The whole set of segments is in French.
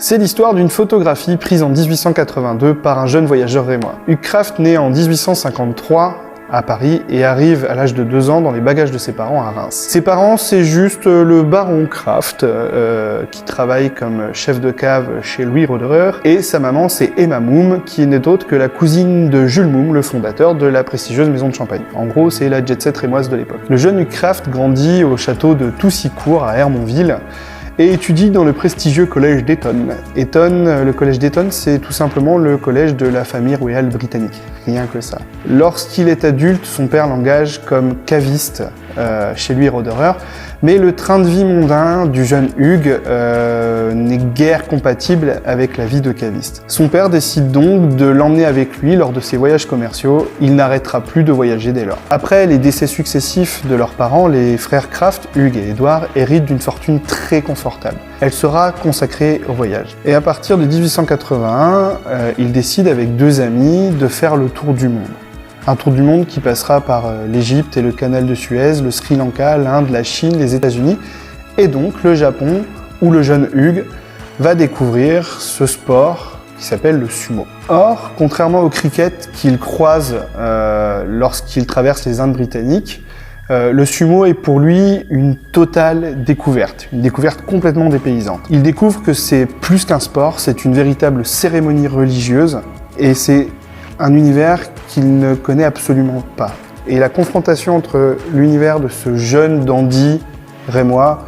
C'est l'histoire d'une photographie prise en 1882 par un jeune voyageur rémois. Hugues Kraft naît en 1853 à Paris et arrive à l'âge de 2 ans dans les bagages de ses parents à Reims. Ses parents, c'est juste le baron Kraft qui travaille comme chef de cave chez Louis Roederer, et sa maman, c'est Emma Moum, qui n'est autre que la cousine de Jules Moum, le fondateur de la prestigieuse maison de Champagne. En gros, c'est la jet-set rémoise de l'époque. Le jeune Hugues Kraft grandit au château de Toussicourt à Hermonville et étudie dans le prestigieux collège d'Eton. Le collège d'Eton, c'est tout simplement le collège de la famille royale britannique. Rien que ça. Lorsqu'il est adulte, son père l'engage comme caviste chez lui Roederer, mais le train de vie mondain du jeune Hugues n'est guère compatible avec la vie de caviste. Son père décide donc de l'emmener avec lui lors de ses voyages commerciaux. Il n'arrêtera plus de voyager dès lors. Après les décès successifs de leurs parents, les frères Kraft, Hugues et Édouard, héritent d'une fortune très confortable. Elle sera consacrée au voyage. Et à partir de 1881, ils décident avec 2 amis de faire le tour du monde. Un tour du monde qui passera par l'Égypte et le canal de Suez, le Sri Lanka, l'Inde, la Chine, les États-Unis, et donc le Japon, où le jeune Hugues va découvrir ce sport qui s'appelle le sumo. Or, contrairement au cricket qu'il croise lorsqu'il traverse les Indes britanniques, le sumo est pour lui une totale découverte, une découverte complètement dépaysante. Il découvre que c'est plus qu'un sport, c'est une véritable cérémonie religieuse, et c'est un univers qu'il ne connaît absolument pas. Et la confrontation entre l'univers de ce jeune dandy rémois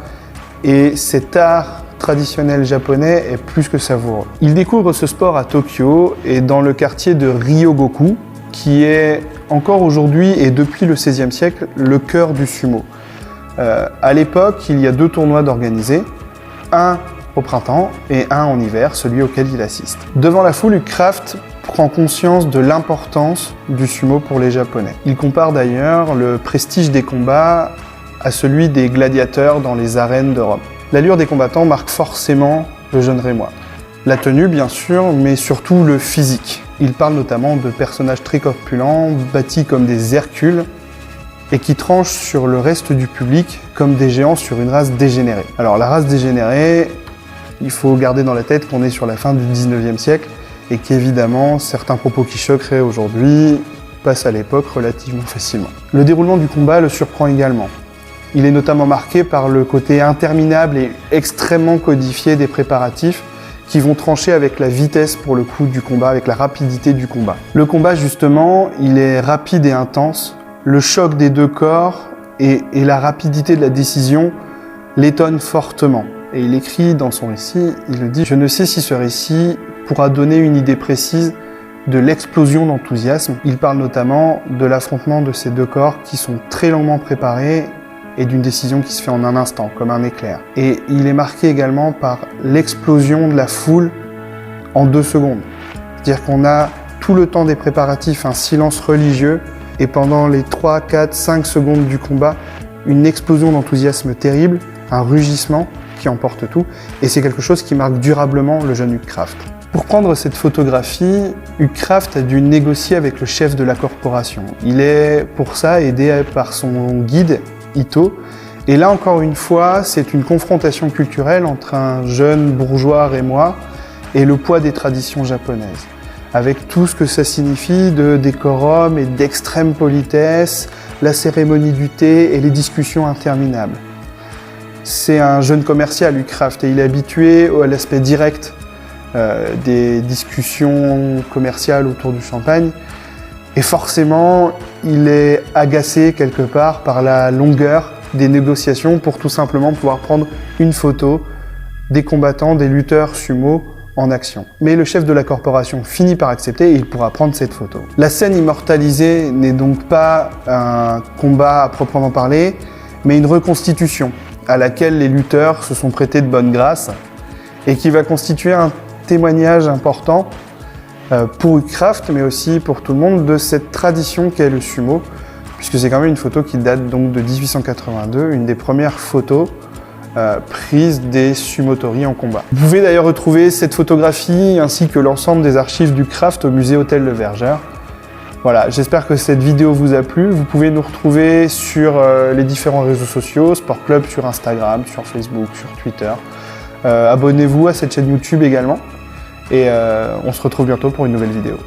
et cet art traditionnel japonais est plus que savoureux. Il découvre ce sport à Tokyo et dans le quartier de Ryogoku, qui est encore aujourd'hui et depuis le XVIe siècle le cœur du sumo. À l'époque, il y a 2 tournois d'organisés, un au printemps et un en hiver, celui auquel il assiste. Devant la foule, Hugues Kraft prend conscience de l'importance du sumo pour les Japonais. Il compare d'ailleurs le prestige des combats à celui des gladiateurs dans les arènes de Rome. L'allure des combattants marque forcément le jeune rémois. La tenue, bien sûr, mais surtout le physique. Il parle notamment de personnages très corpulents, bâtis comme des Hercules, et qui tranchent sur le reste du public comme des géants sur une race dégénérée. Alors la race dégénérée, il faut garder dans la tête qu'on est sur la fin du 19e siècle, et qu'évidemment, certains propos qui choqueraient aujourd'hui passent à l'époque relativement facilement. Le déroulement du combat le surprend également. Il est notamment marqué par le côté interminable et extrêmement codifié des préparatifs qui vont trancher avec la vitesse pour le coup du combat, avec la rapidité du combat. Le combat justement, il est rapide et intense. Le choc des 2 corps et la rapidité de la décision l'étonnent fortement. Et il écrit dans son récit, il le dit « Je ne sais si ce récit pourra donner une idée précise de l'explosion d'enthousiasme. » Il parle notamment de l'affrontement de ces 2 corps qui sont très longuement préparés et d'une décision qui se fait en un instant, comme un éclair. Et il est marqué également par l'explosion de la foule en 2 secondes. C'est-à-dire qu'on a tout le temps des préparatifs, un silence religieux, et pendant les 3, 4, 5 secondes du combat, une explosion d'enthousiasme terrible, un rugissement qui emporte tout, et c'est quelque chose qui marque durablement le jeune Hugues Kraft. Pour prendre cette photographie, Hugues Kraft a dû négocier avec le chef de la corporation. Il est pour ça aidé par son guide, Ito, et là encore une fois, c'est une confrontation culturelle entre un jeune bourgeois rémois et le poids des traditions japonaises, avec tout ce que ça signifie de décorum et d'extrême politesse, la cérémonie du thé et les discussions interminables. C'est un jeune commercial, Hugues Kraft, et il est habitué à l'aspect direct des discussions commerciales autour du champagne. Et forcément, il est agacé quelque part par la longueur des négociations pour tout simplement pouvoir prendre une photo des combattants, des lutteurs sumo en action. Mais le chef de la corporation finit par accepter et il pourra prendre cette photo. La scène immortalisée n'est donc pas un combat à proprement parler, mais une reconstitution à laquelle les lutteurs se sont prêtés de bonne grâce et qui va constituer un témoignage important pour Hugues Kraft, mais aussi pour tout le monde, de cette tradition qu'est le sumo, puisque c'est quand même une photo qui date donc de 1882, une des premières photos prises des sumotori en combat. Vous pouvez d'ailleurs retrouver cette photographie ainsi que l'ensemble des archives du Kraft au musée Hôtel Le Verger. Voilà, j'espère que cette vidéo vous a plu. Vous pouvez nous retrouver sur les différents réseaux sociaux, Sport Club sur Instagram, sur Facebook, sur Twitter. Abonnez-vous à cette chaîne YouTube également. Et on se retrouve bientôt pour une nouvelle vidéo.